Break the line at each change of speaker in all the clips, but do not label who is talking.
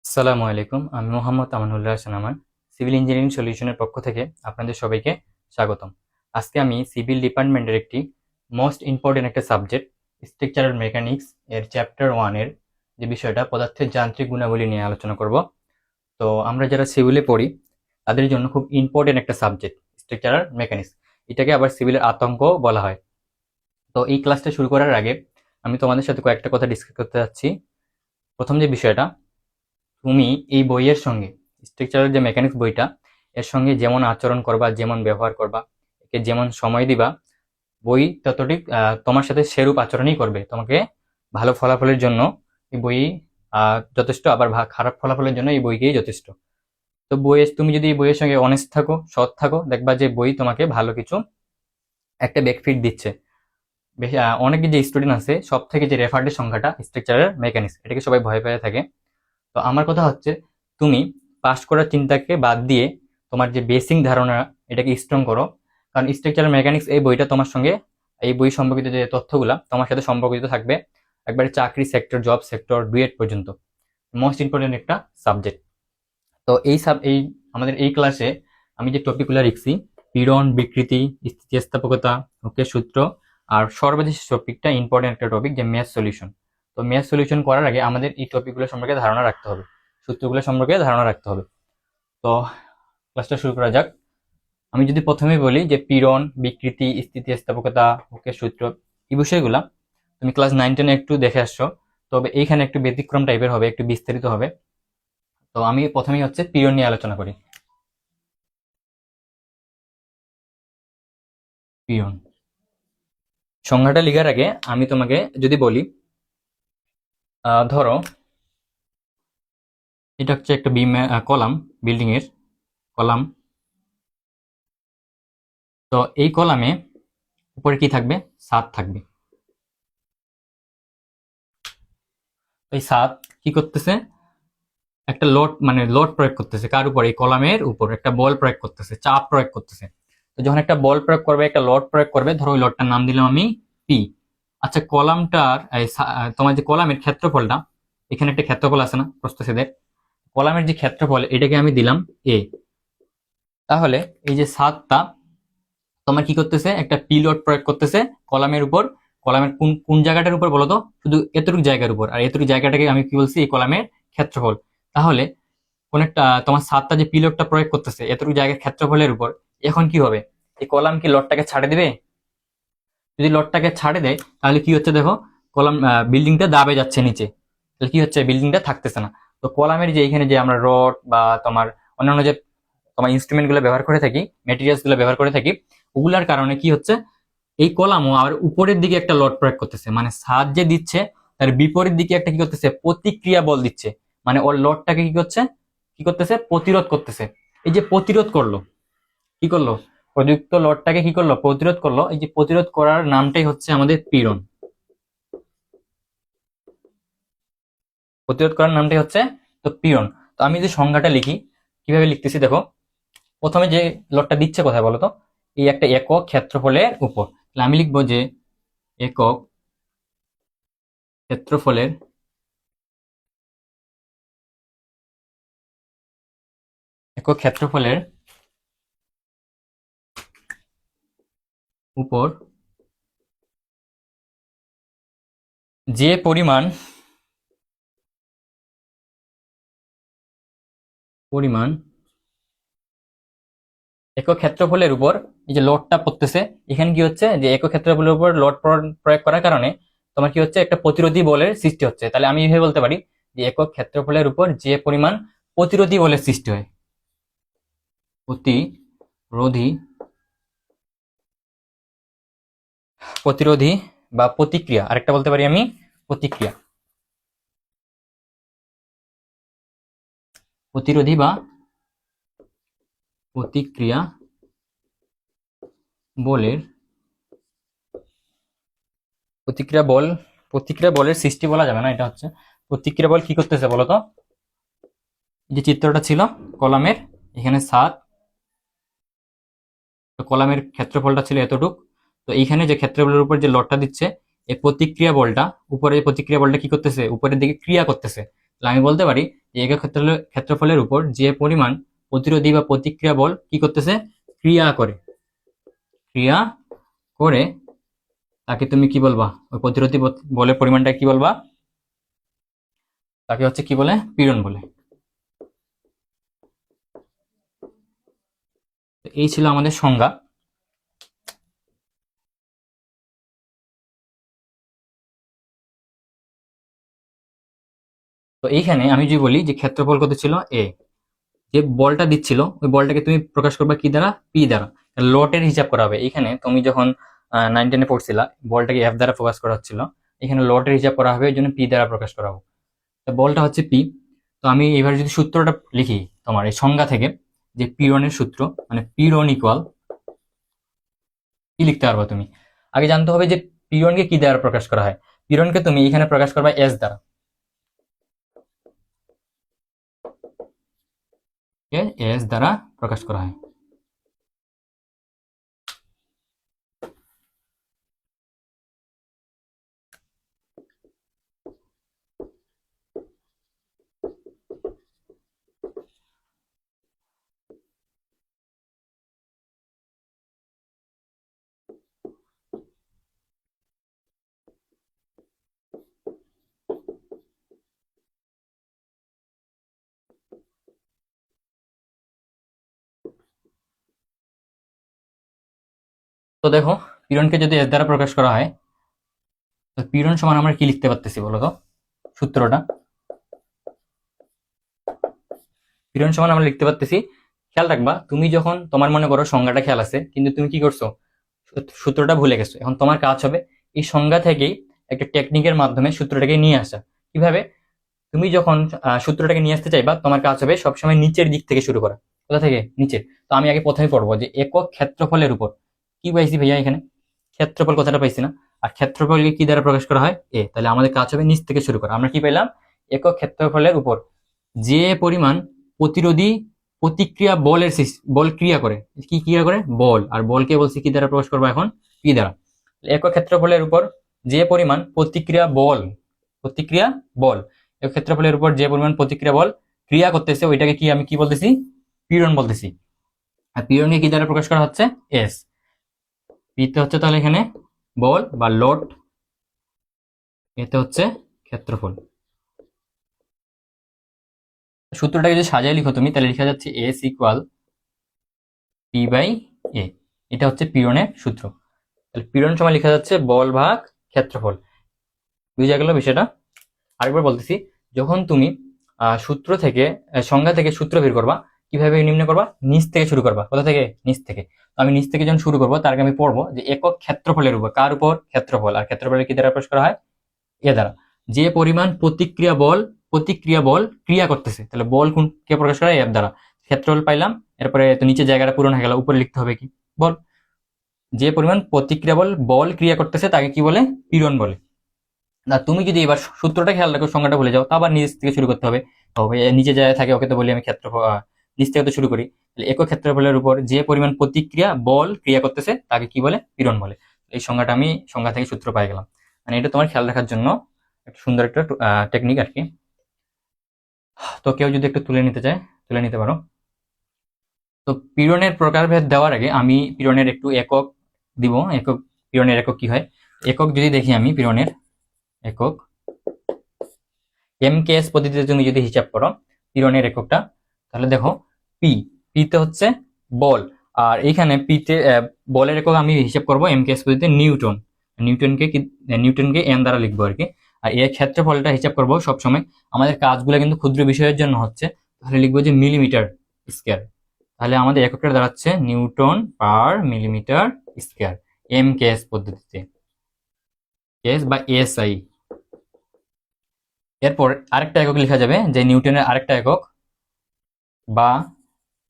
আসসালামু আলাইকুম। আমি মোহাম্মদ আমানুল্লাহ হাসান আমান। সিভিল ইঞ্জিনিয়ারিং সলিউশনের পক্ষ থেকে আপনাদের সবাইকে স্বাগতম। আজকে আমি সিভিল ডিপার্টমেন্টের একটি মোস্ট ইম্পর্টেন্ট একটা সাবজেক্ট স্ট্রাকচারাল মেকানিক্স এর চ্যাপ্টার 1 এর যে বিষয়টা পদার্থের যান্ত্রিক গুণাবলী নিয়ে আলোচনা করব। তো আমরা যারা সিভিলে পড়ি তাদের জন্য খুব ইম্পর্টেন্ট একটা সাবজেক্ট স্ট্রাকচারাল মেকানিক্স। এটাকে আবার সিভিলের আতঙ্ক বলা হয়। তো এই ক্লাসটা শুরু করার আগে আমি তোমাদের সাথে কয়েকটা কথা ডিসকাস করতে যাচ্ছি। প্রথম যে বিষয়টা, তুমি এই বইয়ের সঙ্গে স্ট্রাকচারাল যে মেকানিক্স বইটা এর সঙ্গে যেমন আচরণ করবা, যেমন ব্যবহার করবা, একে যেমন সময় দিবা, বই ততটি তোমার সাথে সেরূপ আচরণই করবে। তোমাকে ভালো ফলাফলের জন্য এই বই যথেষ্ট, আবার খারাপ ফলাফলের জন্য এই বইকেই যথেষ্ট। তো তুমি যদি এই বইয়ের সঙ্গে অনেস্ট থাকো, সৎ থাকো, দেখবা যে বই তোমাকে ভালো কিছু একটা বেনিফিট দিচ্ছে। অনেক যে স্টুডেন্ট আছে সব থেকে যে রেফার্ডের সংখ্যাটা স্ট্রাকচারাল মেকানিক্স, এটাকে সবাই ভয় পেয়ে থাকে। তো আমার কথা হচ্ছে, তুমি পাস করার চিন্তাকে বাদ দিয়ে তোমার যে বেসিক ধারণা এটাকে স্ট্রং করো। কারণ স্ট্রাকচারাল মেকানিক্স এই বইটা তোমার সঙ্গে, এই বই সম্পর্কিত যে তথ্যগুলা তোমার সাথে সম্পর্কিত থাকবে একবারে চাকরি সেক্টর, জব সেক্টর, ডুয়েট পর্যন্ত। মোস্ট ইম্পর্টেন্ট একটা সাবজেক্ট। তো এই আমাদের এই ক্লাসে আমি যে টপিকগুলো লিখছি, পীড়ন, বিকৃতি, স্থিতিস্থাপকতা, ওকে সূত্র, আর সর্বশেষ টপিকটা ইম্পর্টেন্ট একটা টপিক যে ম্যাথ সলিউশন। তো ম্যাথ সলিউশন করার আগে আমাদের এই টপিকগুলো সম্পর্কে ধারণা রাখতে হবে, সূত্রগুলো সম্পর্কে ধারণা রাখতে হবে। তো ক্লাসটা শুরু করা যাক। আমি যদি প্রথমে বলি যে পীড়ন, বিকৃতি, স্থিতিস্থাপকতা, ওকে সূত্র, এই বিষয়গুলা তুমি ক্লাস 9-10 একটু দেখে আসছো, তবে এইখানে একটু ব্যতিক্রম টাইপের হবে, একটু বিস্তারিত হবে। তো আমি প্রথমেই হচ্ছে পীড়ন নিয়ে আলোচনা করি। পীড়ন সংজ্ঞাটা লেখার আগে আমি তোমাকে যদি বলি, ধরো এটা হচ্ছে একটা কলাম, বিল্ডিং এর কলাম। তো এই কলামে উপরে কি থাকবে? ছাদ থাকবে। এই ছাদ কি করতেছে? একটা লোড, মানে লোড প্রয়োগ করতেছে কার উপর? এই কলামের উপর একটা বল প্রয়োগ করতেছে, চাপ প্রয়োগ করতেছে। তো যখন একটা বল প্রয়োগ করবে, একটা লোড প্রয়োগ করবে, ধরো ওই লোডটার নাম দিলাম আমি পি। আচ্ছা, কলামটার তোমার যে কলামের ক্ষেত্রফলটা, এখানে একটা ক্ষেত্রফল আছে না প্রস্থচ্ছেদের, কলামের যে ক্ষেত্রফল এটাকে আমি দিলাম এ। তাহলে এই যে ছাদটা তোমার কি করতেছে? একটা পি লোড প্রয়োগ করতেছে কলামের উপর। কলামের কোন কোন জায়গাটার উপর বলতো? শুধু এতটুকু জায়গার উপর। আর এতটুকু জায়গাটাকে আমি কি বলছি? এই কলামের ক্ষেত্রফল। তাহলে কোন একটা তোমার ছাদটা যে পি লোডটা প্রয়োগ করতেছে এতটুকু জায়গার ক্ষেত্রফলের উপর, এখন কি হবে? এই কলাম কি লোডটাকে ছাড়ে দিবে? যদি লোডটাকে ছাড়ে দেয় তাহলে কি হচ্ছে দেখো, কলাম বিল্ডিংটা দাবে যাচ্ছে নিচে। তাহলে কি হচ্ছে? বিল্ডিংটা থাকতেছে না। তো কলামের যে এখানে যে আমরা রড বা তোমার অন্যান্য যে তোমার ইনস্ট্রুমেন্ট গুলো ব্যবহার করে থাকি, মেটেরিয়ালস গুলো ব্যবহার করে থাকি, ওগুলার কারণে কি হচ্ছে? এই কলামও আবার উপরের দিকে একটা লোড প্রয়োগ করতেছে, মানে ছাদ যে দিচ্ছে তার বিপরীত দিকে একটা কি করতেছে? প্রতিক্রিয়া বল দিচ্ছে। মানে ওর লোডটাকে কি করছে? কি করতেছে? প্রতিরোধ করতেছে। এই যে প্রতিরোধ করলো, কি করলো? প্রযুক্ত লোডটাকে কি করলো? প্রতিরোধ করলো। এই যে প্রতিরোধ করার নামটাই হচ্ছে আমাদের পীড়ন। প্রতিরোধ করার নামটাই হচ্ছে তো পীড়ন। তো আমি যে সংজ্ঞাটা লিখি, কিভাবে লিখতেছি দেখো। প্রথমে যে লোডটা দিচ্ছে কোথায় বলো তো? এই একটা একক ক্ষেত্রফলের উপর। তাহলে আমি লিখবো যে একক ক্ষেত্রফলের একক ক্ষেত্রফলের উপর যে পরিমাণ পরিমাণ একক ক্ষেত্রফলের উপর এই যে লোডটা পড়তেছে, এখানে কি হচ্ছে? যে একক ক্ষেত্রফলের উপর লোড প্রয়োগ করার কারণে তোমার কি হচ্ছে? একটা প্রতিরোধী বলের সৃষ্টি হচ্ছে। তাহলে আমি এইভাবে বলতে পারি যে একক ক্ষেত্রফলের উপর যে পরিমাণ প্রতিরোধী বলের সৃষ্টি হয়, প্রতিরোধী প্রতিরোধী বা প্রতিক্রিয়া, আরেকটা বলতে পারি আমি প্রতিক্রিয়া, প্রতিরোধী বা প্রতিক্রিয়া বলের, প্রতিক্রিয়া বল, প্রতিক্রিয়া বলের সৃষ্টি বলা যাবে না, এটা হচ্ছে প্রতিক্রিয়া বল কি করতেছে বলতো? যে চিত্রটা ছিল কলামের, এখানে 7, তো কলামের ক্ষেত্রফলটা ছিল এতটুক। তো এইখানে যে ক্ষেত্রফলের উপর যে লোডটা দিচ্ছে, এই প্রতিক্রিয়া বলটা, উপরে প্রতিক্রিয়া বলটা কি করতেছে? উপরের দিকে ক্রিয়া করতেছে। তাহলে আমি বলতে পারি যে একক ক্ষেত্রফলের উপর যে পরিমাণ প্রতিরোধী বা প্রতিক্রিয়া বল কি করতেছে, ক্রিয়া করে, ক্রিয়া করে, তাকে তুমি কি বলবা, ওই প্রতিরোধী বলের পরিমাণটা কি বলবা, তাকে হচ্ছে কি বলে, পীড়ন বলে। এই ছিল আমাদের সংজ্ঞা। তো এইখানে আমি যদি বলি যে ক্ষেত্রফল কত ছিল এ, যে বলটা দিচ্ছিল ওই বলটাকে তুমি প্রকাশ করবে কি দ্বারা, পি দ্বারা। লটের হিসাব করা হবে। এখানে তুমি যখন 9-10 পড়ছিলা বলটাকে এফ দ্বারা প্রকাশ করা হচ্ছিল, এখানে লটের হিসাব করা হবে, এই জন্য পি দ্বারা প্রকাশ করা হবে। তো বলটা হচ্ছে পি। তো আমি এবার যদি সূত্রটা লিখি তোমার এই সংজ্ঞা থেকে, যে পীড়নের সূত্র, মানে পীড়ন ইকুয়াল কি লিখতে পারবা তুমি, আগে জানতে হবে যে পীড়নকে কি দ্বারা প্রকাশ করা হয়। পীড়নকে তুমি এখানে প্রকাশ করবা এস দ্বারা, এস দ্বারা প্রকাশ করা হয়। তো দেখো, পীড়নকে যদি এস দ্বারা প্রকাশ করা হয়, তো পীড়ন সমান আমরা কি লিখতে পারতেছি বলো তো, সূত্রটা। পীড়ন সমান আমরা লিখতে পারতেছি, খেয়াল রাখবা তুমি যখন, তোমার মনে করো সংজ্ঞাটা খেয়াল আছে কিন্তু তুমি কি করছো, সূত্রটা ভুলে গেছো। এখন তোমার কাজ হবে এই সংজ্ঞা থেকেই একটা টেকনিকের মাধ্যমে সূত্রটাকে নিয়ে আসা। কিভাবে, তুমি যখন সূত্রটাকে নিয়ে আসতে চাইবা, তোমার কাজ হবে সবসময় নিচের দিক থেকে শুরু করা। কোথা থেকে, নিচে। তো আমি আগে প্রথমে পড়বো যে একক ক্ষেত্রফলের উপর কি পাইছি ভাইয়া, এখানে ক্ষেত্রফল কথাটা পাইছি না, আর ক্ষেত্রফলকে কি দ্বারা প্রকাশ করা হয়, এ। তাহলে আমাদের কাজ হবে নিচ থেকে শুরু করা। আমরা কি পেলাম, একক ক্ষেত্রফলের উপর যে পরিমাণ প্রতিরোধী প্রতিক্রিয়া বলের বল ক্রিয়া করে, কি ক্রিয়া করে, বল। আর বলকে বলছি কি দ্বারা প্রকাশ করবো এখন, পি দ্বারা। একক ক্ষেত্রফলের উপর যে পরিমাণ প্রতিক্রিয়া বল, প্রতিক্রিয়া বল, একক ক্ষেত্রফলের উপর যে পরিমাণ প্রতিক্রিয়া বল ক্রিয়া করতেছে, ওইটাকে কি আমি কি বলতেছি, পীড়ন বলতেছি। আর পীড়নকে কি দ্বারা প্রকাশ করা হচ্ছে, এস। পিতে হচ্ছে তাহলে এখানে বল বা লোড, এতে হচ্ছে ক্ষেত্রফল। সূত্রটাকে যদি সাজায় লিখো তুমি, তাহলে লেখা যাচ্ছে এস ইকুয়াল পি বাই এ। এটা হচ্ছে পীড়নের সূত্র। তাহলে পীড়ন সময় লেখা যাচ্ছে বল ভাগ ক্ষেত্রফল। বুঝা গেল বিষয়টা। আরেকবার বলতেছি, যখন তুমি সূত্র থেকে, সংজ্ঞা থেকে সূত্র বের করবা, কিভাবে নির্ণয় করবা, নিচ থেকে শুরু করবা। কোথা থেকে, নিচ থেকে। তো আমি নিচ থেকে যখন শুরু করবো, তার আগে আমি পড়বো যে একক ক্ষেত্রফলের উপর, কার উপর, ক্ষেত্রফল। আর ক্ষেত্রফলের কি দ্বারা প্রকাশ করা হয়, এ দ্বারা। যে পরিমাণ প্রতিক্রিয়া বল ক্রিয়া করতেছে, তাহলে বল কোন কে প্রকাশ করা হয়, এর দ্বারা। ক্ষেত্রফল পাইলাম, এরপরে তো নিচে জায়গাটা পূরণ হয়ে গেল, উপরে লিখতে হবে কি, বল। যে পরিমাণ প্রতিক্রিয়া বল ক্রিয়া করতেছে তাকে কি বলে, পীড়ন বলে। না তুমি যদি এবার সূত্রটা খেয়াল রাখো, সংজ্ঞাটা ভুলে যাও, তা আবার নিচ থেকে শুরু করতে হবে। নিচে যায় থাকে, ওকে তো বলি আমি ক্ষেত্রফল, নিচ থেকে তো শুরু করি। একক ক্ষেত্রফলের উপর যে পরিমাণ প্রতিক্রিয়া বল ক্রিয়া করতেছে তাকে কি বলে, পীড়ন বলে। এই সংজ্ঞাটা আমি সংজ্ঞা থেকে সূত্র পাই গেলাম। মানে এটা তোমার খেয়াল রাখার জন্য একটা সুন্দর একটা টেকনিক আর কি। তো কেউ যদি একটু তুলে নিতে চায়, তুলে নিতে পারো। তো পীড়নের প্রকারভেদ দেওয়ার আগে আমি পীড়নের একটু একক দিব। একক, পীড়নের একক কি হয়, একক যদি দেখি আমি, পীড়নের একক এমকেএস পদ্ধতিতে তুমি যদি হিসাব করো পীড়নের এককটা, তাহলে দেখো পি, পিতে হচ্ছে বল। আর এইখানে পিতে বলের একক আমি হিসাব করবো এমকেএস পদ্ধতিতে নিউটন। নিউটনকে এন দ্বারা লিখবো আর কি। আর এর ক্ষেত্রফলটা হিসাব করবো সবসময়, আমাদের কাজগুলো কিন্তু ক্ষুদ্র বিষয়ের জন্য হচ্ছে, তাহলে লিখবো যে মিলিমিটার স্কয়ার। তাহলে আমাদের এককটা দাঁড়াচ্ছে নিউটন পার মিলিমিটার স্কয়ার, এমকেএস পদ্ধতিতে, কেস বা এসআই। এরপর আরেকটা একক লেখা যাবে, যে নিউটনের আরেকটা একক, বা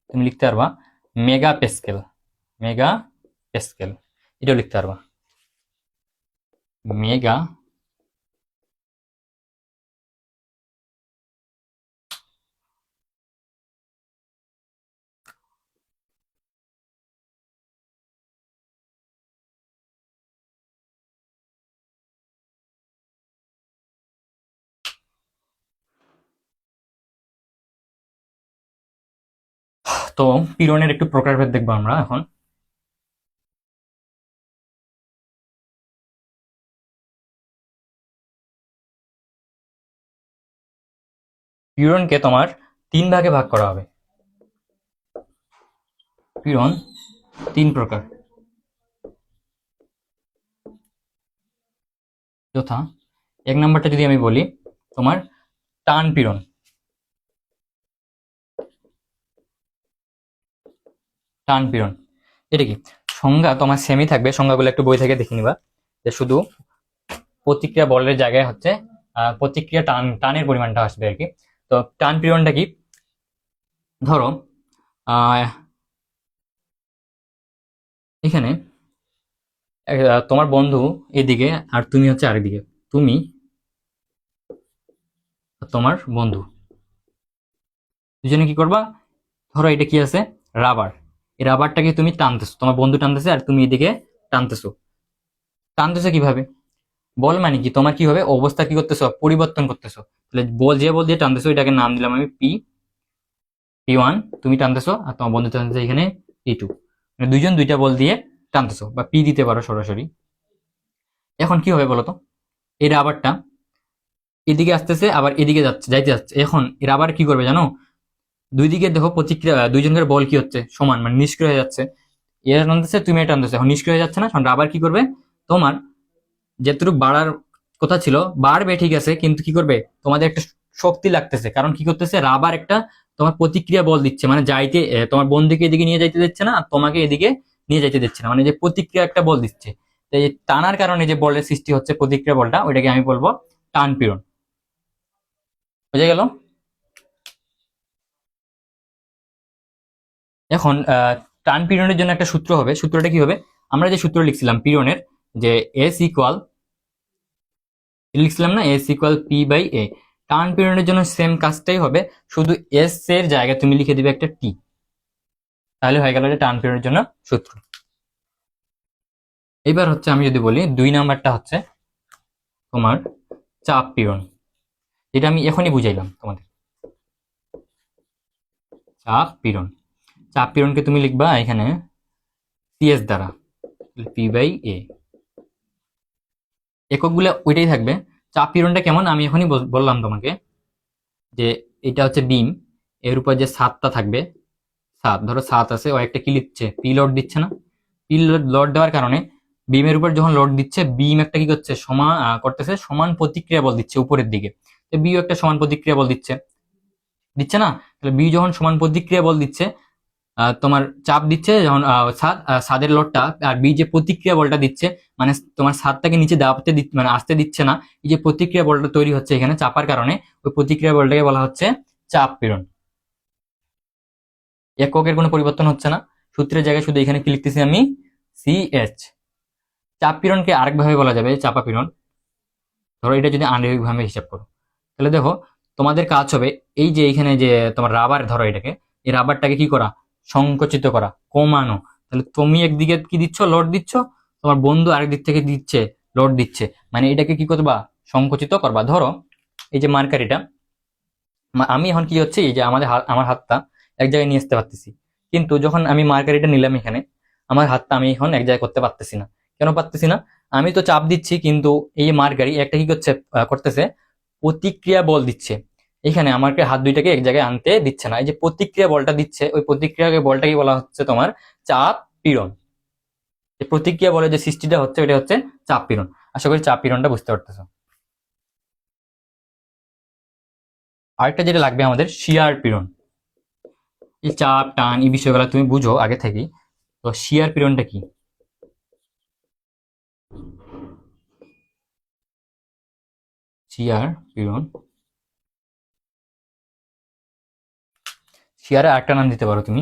তুমি লিখতে পারবা মেগা প্যাসকেল, মেগা প্যাসকেল, এটাও লিখতে পারবা, মেগা। তো পীড়নের একটু প্রকারভেদ দেখবো আমরা এখন। পীড়নকে তোমার 3 ভাগে ভাগ করা হবে। পীড়ন 3 প্রকার, যথা 1 নাম্বারটা যদি আমি বলি তোমার টান পীড়ন। টান পীড়ন এটা কি? সংজ্ঞা তোমার সেমই থাকবে, সংজ্ঞাগুলো একটু বই থেকে দেখে নিবা। যে শুধু প্রতিক্রিয়া বলের জায়গায় হচ্ছে প্রতিক্রিয়া টানের পরিমাণটা আসবে আর কি। তো টান পীড়নটা কি? ধরো এখানে তোমার বন্ধু এদিকে আর তুমি হচ্ছে আরেকদিকে, তুমি তোমার বন্ধু দুজনে কি করবা? ধরো এটা কি আছে? রাবার। এই রাবারটাকে তুমি টানতেছো, তোমার বন্ধু টানতেছে আর তুমি এদিকে টানতেছো। টানতেছো কিভাবে? বল মানে কি তোমার কি হবে? অবস্থা কি করতেছো? পরিবর্তন করতেছো। তাহলে বল, যে বল দিয়ে টানতেছো এটাকে নাম দিলাম আমি P1, তুমি টানতেছো আর তোমার বন্ধু টানতেছে এখানে P2। মানে দুইজন দুইটা বল দিয়ে টানতেছো, বা পি দিতে পারো সরাসরি। এখন কি হবে বলতো? এই রাবারটা এদিকে আসতেছে আবার এদিকে যাইতে যাচ্ছে। এখন এর আবার কি করবে জানো? দুই দিকে দেখো প্রতিক্রিয়া, দুইজনের বল কি হচ্ছে? সমান, মানে নিষ্ক্রিয় হয়ে যাচ্ছে। এরা টানতেছে, তুমি এটা টানতেছে, এখন নিষ্ক্রিয় হয়ে যাচ্ছে না? আবার কি করবে? তোমার যেটুকু বাড়ার কথা ছিল বাড়বে ঠিক আছে, কিন্তু কি করবে? তোমাদের একটা শক্তি লাগতেছে, কারণ কি করতেছে? রাবার একটা তোমার প্রতিক্রিয়া বল দিচ্ছে, মানে যাইতে তোমার বন্ধুকে এদিকে নিয়ে যাইতে দিচ্ছে না, আর তোমাকে এদিকে নিয়ে যাইতে দিচ্ছে না, মানে যে প্রতিক্রিয়া একটা বল দিচ্ছে। এই টানার কারণে যে বলের সৃষ্টি হচ্ছে, প্রতিক্রিয়া বলটা, ওইটাকে আমি বলবো টান পীড়ন। বুঝে গেল? এখন টান পীড়নের জন্য একটা সূত্র হবে। সূত্রটা কি হবে? আমরা যে সূত্র লিখছিলাম পীড়নের, যে এস ইকুয়াল, লিখছিলাম না, এস ইকুয়াল পি বাই এ। টান পীড়নের জন্য সেম কাজটাই হবে, শুধু এস এর জায়গায় তুমি লিখে দিবে একটা টি। তাহলে হয়ে গেল যে টান পীড়নের জন্য সূত্র। এবার হচ্ছে আমি যদি বলি 2 নাম্বারটা হচ্ছে তোমার চাপ পীড়ন, যেটা আমি এখনই বুঝাইলাম তোমাদের। চাপ পীড়ন, চাপ পীড়নকে তুমি লিখবা এখানে সিএস দ্বারা, পি বাই এ। এককগুলো ওইটাই থাকবে। চাপ পীড়নটা কেমন আমি এখনই বললাম তোমাকে, যে এটা হচ্ছে বিম, এর উপর যে ছাদটা থাকবে, ছাদ, ধরো ছাদ আছে, ও একটা কি লিখছে? পি লোড দিচ্ছে না? পি লোড দেওয়ার কারণে বিমের উপর যখন লোড দিচ্ছে, বিম একটা কি করছে? সমান করতেছে, সমান প্রতিক্রিয়া বল দিচ্ছে উপরের দিকে। তো বিও একটা সমান প্রতিক্রিয়া বল দিচ্ছে, দিচ্ছে না? তাহলে বি যখন সমান প্রতিক্রিয়া বল দিচ্ছে, তোমার চাপ দিচ্ছে যখন ছাদের লোডটা, আর বি যে প্রতিক্রিয়া বলটা দিচ্ছে, মানে তোমার ছাদটাকে নিচে দাবতে মানে আসতে দিচ্ছে না, এই যে প্রতিক্রিয়া বলটা তৈরি হচ্ছে এখানে চাপার কারণে, ওই প্রতিক্রিয়া বলটাকে বলা হচ্ছে চাপ পীড়ন। এককের কোনো পরিবর্তন হচ্ছে না, সূত্রের জায়গায় শুধু এখানে কি লিখতেছি আমি? সিএইচ। চাপ পীড়নকে আরেকভাবে বলা যাবে চাপা পীড়ন। ধরো এটা যদি আণবিক ভাবে হিসাব করো, তাহলে দেখো তোমাদের কাজ হবে এই যে এখানে যে তোমার রাবার, ধরো এটাকে, এই রাবারটাকে কি করা? সংকুচিত করা, কমানো। তাহলে তুমি একদিকে কি দিচ্ছ? লোড দিচ্ছ, তোমার বন্ধু আরেক দিক থেকে দিচ্ছে, লোড দিচ্ছে, মানে এটাকে কি করবা? সংকুচিত করবা। ধরো এই যে মার্কারিটা, আমি এখন কি হচ্ছে, এই যে আমার হাতটা এক জায়গায় নিয়ে আসতে পারতেছি, কিন্তু যখন আমি মার্কারিটা নিলাম এখানে, আমার হাতটা আমি এখন এক জায়গায় করতে পারতেছি না। কেন পারতেছি না? আমি তো চাপ দিচ্ছি, কিন্তু এই মার্কারি একটা কি করছে? করতেছে প্রতিক্রিয়া বল দিচ্ছে। এখানে আমাকে হাত দুইটাকে এক জায়গায় আনতে দিচ্ছে না, এই যে প্রতিক্রিয়া বলটা দিচ্ছে, ওই প্রতিক্রিয়া বলটাকে বলা হচ্ছে তোমার চাপ পীড়ন। যে প্রতিক্রিয়া বলে যে সৃষ্টিটা হচ্ছে, ওটা হচ্ছে চাপ পীড়ন। আশা করি চাপ পীড়নটা বুঝতে পারতেছো। আরেকটা যেটা লাগবে আমাদের, শিয়ার পীড়ন। এই চাপ টান এই বিষয়গুলো তুমি বুঝো আগে থেকেই। তো শিয়ার পীড়নটা কি? শিয়ার পীড়ন, শিয়ারে আরেকটা নাম দিতে পারো তুমি।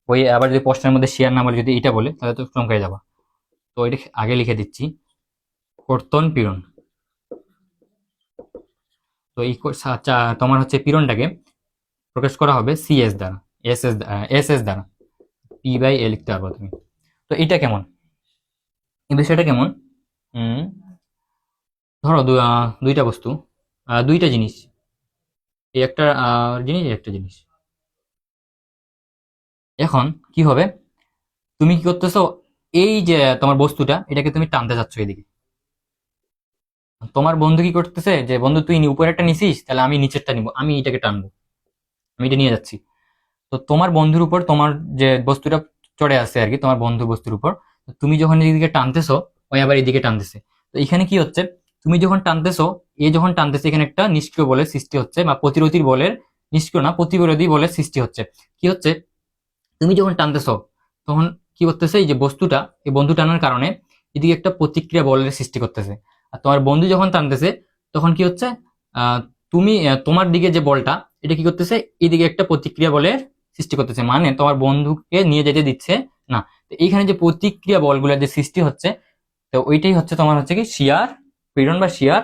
ওই আবার যদি প্রশ্নের মধ্যে শিয়ার না বলে যদি এটা বলে, তাহলে তো চমকাই যাবা। তো এটা আগে লিখে দিচ্ছি, কর্তন পীড়ন। তো এই তোমার হচ্ছে পীড়নটাকে প্রকাশ করা হবে সিএস দ্বারা, এস এস দ্বারা, পি বাই এ লিখতে পারবো তুমি। তো এটা কেমন? এই বিষয়টা কেমন? হুম, ধরো দুইটা বস্তু, দুইটা জিনিস, এই একটা জিনিস, এই একটা জিনিস। এখন কি হবে, তুমি কি করতেছো, এই যে তোমার বস্তুটা এটাকে তুমি টানতে চাচ্ছ এদিকে। তোমার বন্ধু কি করতেছে, যে বন্ধু তুই উপরেরটা নিছিস, তাহলে আমি নিচেরটা নিব, আমি এটাকে টানবো, আমি এটা নিয়ে যাচ্ছি। তো তোমার বন্ধুর উপর তোমার যে বস্তুটা চড়ে আছে আর কি, তোমার বন্ধু বস্তুর উপর, তো তুমি যখন এদিকে টানতেছো, ওই আবার এদিকে টানতেছে। তো এখানে কি হচ্ছে, তুমি যখন টানতেছো, এ যখন টানতেছে, এখানে একটা নিষ্ক্রিয় বলের সৃষ্টি হচ্ছে, বা প্রতিরোধী বলের, নিষ্ক্রিয় না প্রতিরোধী বলের সৃষ্টি হচ্ছে। কি হচ্ছে, তুমি যখন টানতেছো তখন কি করতেছে, এই যে বস্তুটা, এই বন্ধু টানার কারণে এদিকে একটা প্রতিক্রিয়া বলের সৃষ্টি করতেছে। আর তোমার বন্ধু যখন টানতেছে তখন কি হচ্ছে, আহ, তুমি তোমার দিকে যে বলটা, এটা কি করতেছে, এদিকে একটা প্রতিক্রিয়া বলের সৃষ্টি করতেছে, মানে তোমার বন্ধুকে নিয়ে যেতে দিচ্ছে না। তো এইখানে যে প্রতিক্রিয়া বলগুলোর যে সৃষ্টি হচ্ছে, তো ওইটাই হচ্ছে তোমার হচ্ছে কি শিয়ার পীড়ন বা শিয়ার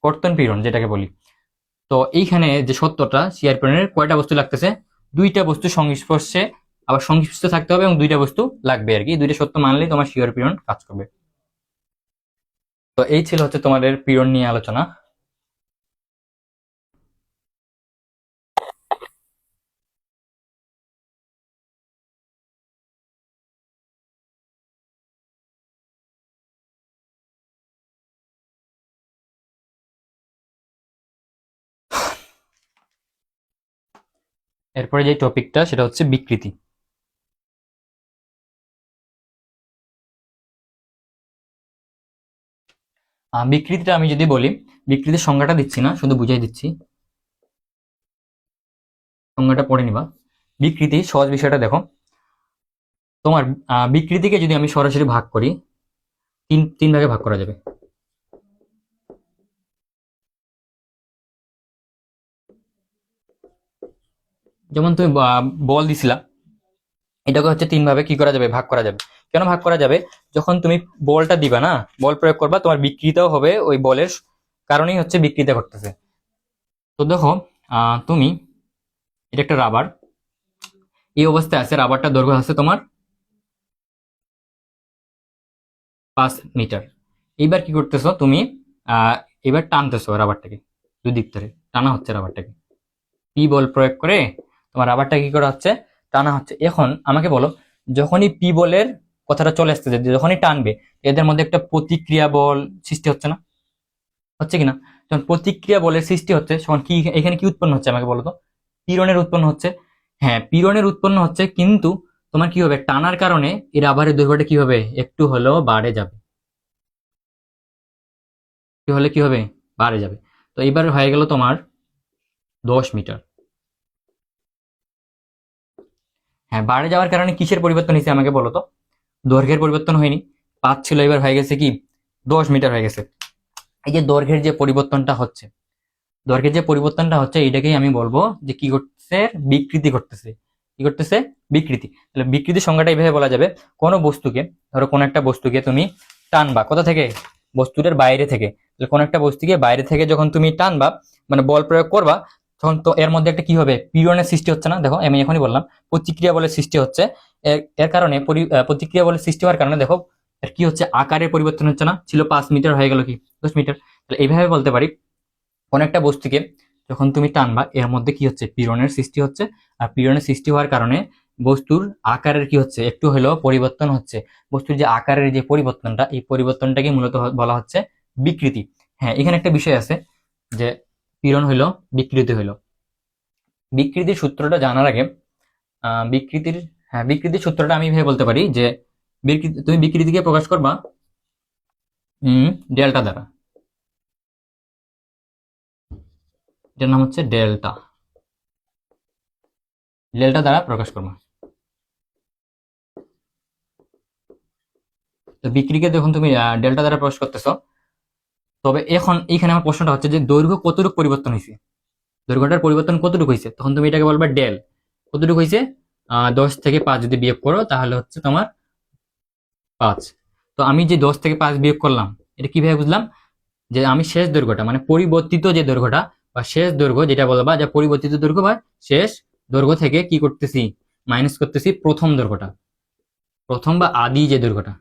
কর্তন পীড়ন যেটাকে বলি। তো এইখানে যে সত্যটা, শিয়ার পীড়নের কয়টা বস্তু লাগতেছে, দুইটা বস্তু সংস্পর্শে, আবার সংস্পর্শে থাকতে হবে, এবং দুইটা বস্তু লাগবে আর কি, দুইটা সত্য মানলেই তোমার শিয়ার পীড়ন কাজ করবে। তো এই ছিল হচ্ছে তোমাদের পীড়ন নিয়ে আলোচনা। এরপরে যে টপিকটা সেটা হচ্ছে বিকৃতি। বিকৃতিটা আমি যদি বলি, বিকৃতির সংজ্ঞাটা দিচ্ছি না, শুধু বুঝাই দিচ্ছি, সংজ্ঞাটা পড়ে নিবা। বিকৃতি সহজ বিষয়টা দেখো, তোমার বিকৃতিকে যদি আমি সরাসরি ভাগ করি, তিন তিন ভাগে ভাগ করা যাবে। যেমন তুমি বল দিছিলা, এটাকে হচ্ছে তিন ভাবে কি করা যাবে, ভাগ করা যাবে। কেন ভাগ করা যাবে, যখন তুমি বলটা দিবা না, বল প্রয়োগ করবা, তোমার বিকৃতিও হবে ওই বলের কারণেই হচ্ছে বিকৃতি ঘটতেছে। তো দেখো, তুমি, এটা একটা রাবার, এই অবস্থায় আছে, রাবারটা দৈর্ঘ্য আছে তোমার 5 মিটার। এইবার কি করতেছো তুমি, আহ এবার টানতেছো রাবারটাকে, দুই দিক ধরে টানা হচ্ছে রাবারটাকে, পি বল প্রয়োগ করে তোমার রাবারটা কি করা হচ্ছে, টানা হচ্ছে। এখন আমাকে বলো, যখনই পি বলের কথাটা চলে আসতেছে, যে যখনই টানবে, এদের মধ্যে একটা প্রতিক্রিয়া বল সৃষ্টি হচ্ছে না, হচ্ছে কিনা? যখন প্রতিক্রিয়া বলের সৃষ্টি হচ্ছে, তখন কি এখানে কি উৎপন্ন হচ্ছে আমাকে বলো তো, পীড়নের উৎপন্ন হচ্ছে। হ্যাঁ, পীড়নের উৎপন্ন হচ্ছে, কিন্তু তোমার কি হবে, টানার কারণে এই রাবারের দৈর্ঘ্যটা কি হবে, একটু হলেও বাড়ে যাবে, কি হলে কি হবে, বাড়ে যাবে। তো এইবার হয়ে গেল তোমার 10 মিটার। হ্যাঁ, বাড়ে যাওয়ার কারণে কিসের পরিবর্তন হয়েছে আমাকে বলো তো, দৈর্ঘ্যের পরিবর্তন হয়নি। 5 ছিল, এবার হয়ে গেছে কি 10 মিটার হয়ে গেছে। এই যে দৈর্ঘ্যের যে পরিবর্তনটা হচ্ছে, দৈর্ঘ্যের যে পরিবর্তনটা হচ্ছে, এটাকেই আমি বলবো যে কি করতেছে, বিকৃতি করতেছে। কি করতেছে, বিকৃতি। তাহলে বিকৃতির সংজ্ঞাটা এইভাবে বলা যাবে, কোনো বস্তুকে, ধরো কোনো একটা বস্তুকে তুমি টানবা কোথা থেকে, বস্তুটার বাইরে থেকে। তাহলে কোনো একটা বস্তুকে বাইরে থেকে যখন তুমি টানবা, মানে বল প্রয়োগ করবা, তখন তো এর মধ্যে একটা কি হবে, পীড়নের সৃষ্টি হচ্ছে না। দেখো আমি এখনই বললাম, প্রতিক্রিয়া বলের সৃষ্টি হচ্ছে। এর কারণে প্রতিক্রিয়া বলের সৃষ্টি হওয়ার কারণে দেখো এর কি হচ্ছে, আকারের পরিবর্তন হচ্ছে না, ছিল 5 মিটার হয়ে গেল কি 10 মিটার। তাহলে এইভাবে বলতে পারি, কোন একটা বস্তুকে যখন তুমি টানবা, এর মধ্যে কি হচ্ছে, পীড়নের সৃষ্টি হচ্ছে। আর পীড়নের সৃষ্টি হওয়ার কারণে বস্তুর আকারের কি হচ্ছে, একটু হলেও পরিবর্তন হচ্ছে। বস্তুর যে আকারের যে পরিবর্তনটা, এই পরিবর্তনটাকে মূলত বলা হচ্ছে বিকৃতি। হ্যাঁ, এখানে একটা বিষয় আছে, যে পীড়ন হইলো, বিকৃতি হইলো। বিকৃতির সূত্রটা জানার আগে, বিকৃতির, হ্যাঁ বিকৃতির সূত্রটা আমি ভেবে বলতে পারি যে, বিকৃতি, তুমি বিকৃতিকে প্রকাশ করবা ডেল্টা দ্বারা, এটার নাম হচ্ছে ডেল্টা, ডেল্টা দ্বারা প্রকাশ করবা। তো বিক্রিকে যখন তুমি ডেল্টা দ্বারা প্রকাশ করতেছো, তবে এখন এইখানে আমার প্রশ্নটা হচ্ছে যে দৈর্ঘ্য কতটুকু পরিবর্তন হয়েছে, দৈর্ঘ্যটার পরিবর্তন কতটুকু হয়েছে, তখন তুমি এটাকে বলবা ডেল। কতটুকু হয়েছে, 10 থেকে 5 যদি বিয়োগ করো, তাহলে হচ্ছে তোমার 5। তো আমি যে 10 থেকে 5 বিয়োগ করলাম, এটা কিভাবে বুঝলাম, যে আমি শেষ দৈর্ঘ্যটা, মানে পরিবর্তিত যে দৈর্ঘ্যটা বা শেষ দৈর্ঘ্য যেটা বলবা, যে পরিবর্তিত দৈর্ঘ্য বা শেষ দৈর্ঘ্য থেকে কি করতেছি, মাইনাস করতেছি প্রথম দৈর্ঘ্যটা, প্রথম বা আদি যে দৈর্ঘ্যটা,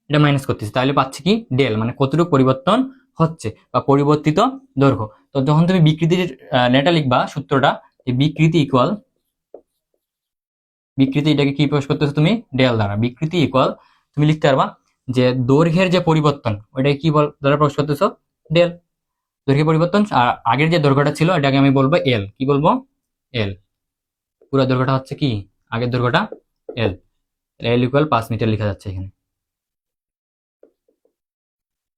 এটা মাইনাস করতেছি। তাহলে পাচ্ছি কি, ডেল, মানে কতটুকু পরিবর্তন হচ্ছে বা পরিবর্তিত দৈর্ঘ্য। তো যখন তুমি বিকৃতির এটা লিখবা সূত্রটা, যে বিকৃতি ইকুয়াল, বিকৃতি এটাকে কি প্রকাশ করতেছো তুমি ডেল দ্বারা, বিকৃতি ইকুয়াল তুমি লিখতে পারবা যে দৈর্ঘ্যের যে পরিবর্তন ওইটাকে কি দ্বারা প্রকাশ করতেছো, ডেল। দৈর্ঘ্যের পরিবর্তন, আর আগের যে দৈর্ঘ্যটা ছিল এটাকে আমি বলবো এল, কি বলবো, এল। পুরো দৈর্ঘ্যটা হচ্ছে কি, আগের দৈর্ঘ্যটা এল, এল ইকুয়াল 5 মিটার লেখা যাচ্ছে এখানে।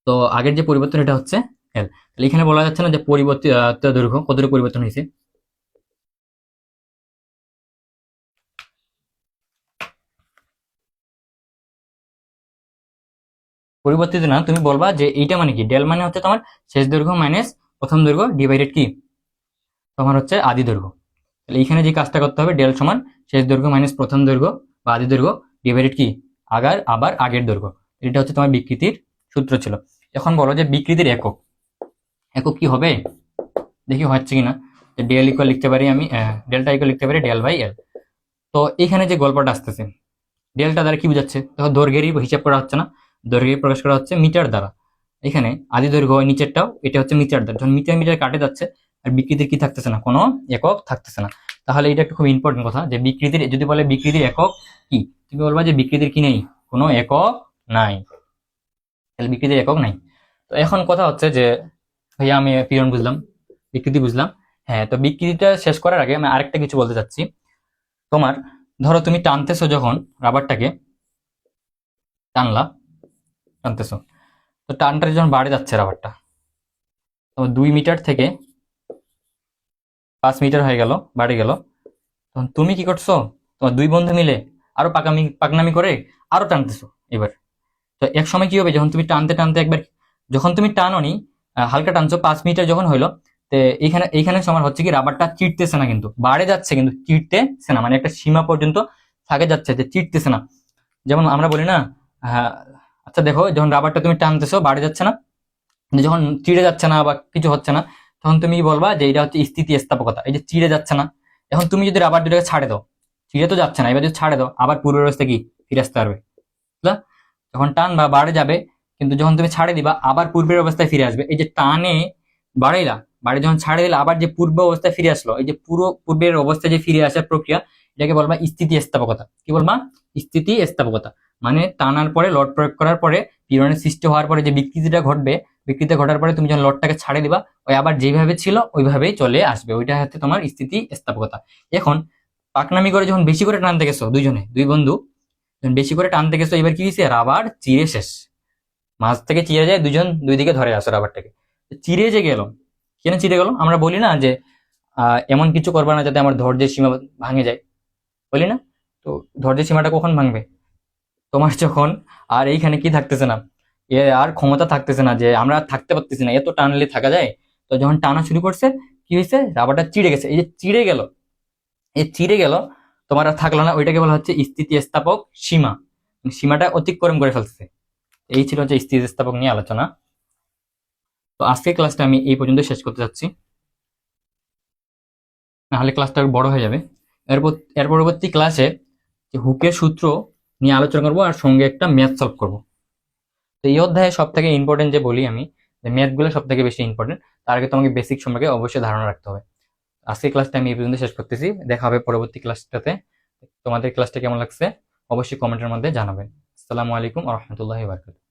তো আগের যে পরিবর্তন এটা হচ্ছে এল, তাহলে এখানে বলা যাচ্ছে না যে পরিবর্তিত দৈর্ঘ্য কতটুকু পরিবর্তন হয়েছে। পরিবর্তিত না, তুমি বলবা যে এইটা মানে কি, ডেল মানে হচ্ছে তোমার শেষ দৈর্ঘ্য মাইনাস প্রথম দৈর্ঘ্য ডিভাইডেড কি তোমার হচ্ছে আদি দৈর্ঘ্য। তাহলে এইখানে যে কাজটা করতে হবে, ডেল সমান শেষ দৈর্ঘ্য মাইনাস প্রথম দৈর্ঘ্য বা আদি দৈর্ঘ্য ডিভাইডেড কি আবার আগের দৈর্ঘ্য। এটা হচ্ছে তোমার বিকৃতির সূত্র ছিল। এখন বলো যে বিকৃতির একক, একক কি হবে দেখি হচ্ছে কিনা। ডেল ইকুয়াল লিখতে পারি আমি, ডেল্টা ইকুয়াল লিখতে পারি ডেল বাই এল। তো এখানে যে গল্পটা আসতেছে, ডেল্টা দ্বারা কি বোঝাচ্ছে, দেখো দৈর্ঘ্যেরই হিসাব করা হচ্ছে না, দৈর্ঘ্য প্রকাশ করা হচ্ছে মিটার দ্বারা। এখানে আদি দৈর্ঘ্য নিচেরটাও এটা হচ্ছে মিটার দ্বারা, যখন মিটার মিটার কাটে যাচ্ছে আর বিকৃতির কি থাকতেছে না, কোনো একক থাকতেছে না। তাহলে এটা একটা খুব ইম্পর্টেন্ট কথা, যে বিকৃতির যদি বলে বিকৃতির একক কি, তুমি বলবা যে বিকৃতির কি নেই, কোনো একক নাই, তাহলে বিকৃতির একক নাই। তো এখন কথা হচ্ছে যে ভাইয়া আমি পীড়ন বুঝলাম, বিকৃতি বুঝলাম, হ্যাঁ। তো বিকৃতিটা শেষ করার আগে আমি আরেকটা কিছু বলতে চাচ্ছি। তোমার ধরো তুমি টানতেছো, যখন রাবারটাকে টানতেছো, তো টানটা যখন বাড়ে যাচ্ছে রাবারটা, তো 2 মিটার থেকে 5 মিটার হয়ে গেল, বাড়ে গেল, তখন তুমি কি করছো, তোমার দুই বন্ধু মিলে আরো পাকনামি করে আরো টানতেছো। এবার তো এক সময় কি হবে, যখন তুমি টানতে টানতে একবার, যখন তুমি টানোনি হালকা টানছো, 5 মিটার যখন হইলো, তো এইখানে সময় হচ্ছে কি রাবারটা চিটতেছে না, কিন্তু বাড়ে যাচ্ছে কিন্তু চিটতেছে না, মানে একটা সীমা পর্যন্ত থাকে যাচ্ছে, যে চিটতেছে না। যেমন আমরা বলি না, হ্যাঁ আচ্ছা দেখো, যখন রাবারটা তুমি টানতেছো বাড়ে যাচ্ছে না, কিন্তু যখন চিড়ে যাচ্ছে না বা কিছু হচ্ছে না, তখন তুমি বলবা যে এটা হচ্ছে স্থিতিস্থাপকতা। এই যে চিড়ে যাচ্ছে না, এখন তুমি যদি রাবার দুটাকে ছাড়ে দাও, চিড়ে তো যাচ্ছে না, এবার যদি ছাড়ে দাও আবার পূর্বের অবস্থা কি ফিরে আসতে পারবে, বুঝলা? যখন টান বা বাড়ে যাবে, কিন্তু যখন তুমি ছাড়ে দিবা আবার পূর্বের অবস্থায় ফিরে আসবে। এই যে টানে বাড়াইলা, বাড়ি যখন ছাড়ে দিলে আবার যে পূর্ব অবস্থায় ফিরে আসলো, এই যে পুরো পূর্বের অবস্থায় যে ফিরে আসার প্রক্রিয়া, এটাকে বলবা স্থিতিস্থাপকতা। কি বলবা, স্থিতিস্থাপকতা। মানে টানার পরে লোড প্রয়োগ করার পরে পীড়নের সৃষ্টি হওয়ার পরে যে বিকৃতিটা ঘটবে, বিকৃতি ঘটার পরে তুমি যখন লোডটাকে ছাড়ে দিবা, ওই আবার যেভাবে ছিল ওইভাবেই চলে আসবে, ওইটা হচ্ছে তোমার স্থিতিস্থাপকতা। এখন পাকনামি করে যখন বেশি করে টানতে গেছো, দুই বন্ধু যখন বেশি করে টানতে গেছো, এবার কি হয়েছে, রাবার চিরে শেষ, মাছ থেকে চিরে যায়, দুজন দুই দিকে ধরে আসো রাবারটাকে, চিরে যে গেল। কেন চিরে গেল, আমরা বলি না যে এমন কিছু করবা না যাতে আমার ধৈর্যের সীমা ভাঙে যায়, বলি না? তো ধৈর্যের সীমাটা কখন ভাঙবে, তোমার যখন আর এইখানে কি থাকতেছে না, এ আর ক্ষমতা থাকতেছে না, যে আমরা থাকতে পারতেছি না, এত টানলে থাকা যায়। তো যখন টানা শুরু করছে, কি হয়েছে, রাবারটা চিড়ে গেছে। এই যে চিড়ে গেল, এই চিড়ে গেল, তোমার আর থাকলো না, ওইটাকে বলা হচ্ছে স্থিতিস্থাপক সীমা, সীমাটা অতিক্রম করে ফেলতেছে। এই ছিল হচ্ছে স্থিতিস্থাপক নিয়ে আলোচনা। তো আজকের ক্লাসটা আমি এই পর্যন্ত শেষ করতে চাচ্ছি, নাহলে ক্লাসটা বড় হয়ে যাবে। এরপর এর পরবর্তী ক্লাসে হুকের সূত্র নিয়ে আলোচনা করবো, আর সঙ্গে একটা ম্যাথ সলভ করবো। তো এই অধ্যায়ে সব থেকে ইম্পর্টেন্ট যে বলি আমি, যে ম্যাথগুলো সব থেকে বেশি ইম্পর্টেন্ট, তার আগে তোমাকে বেসিক সম্পর্কে অবশ্যই ধারণা রাখতে হবে। আজকের ক্লাসটা আমি এই পর্যন্ত শেষ করতেছি, দেখা হবে পরবর্তী ক্লাসটাতে। তোমাদের ক্লাসটা কেমন লাগছে অবশ্যই কমেন্টের মধ্যে জানাবেন। আসসালামু আলাইকুম ওয়া রাহমাতুল্লাহি ওয়া বারাকাতুহু।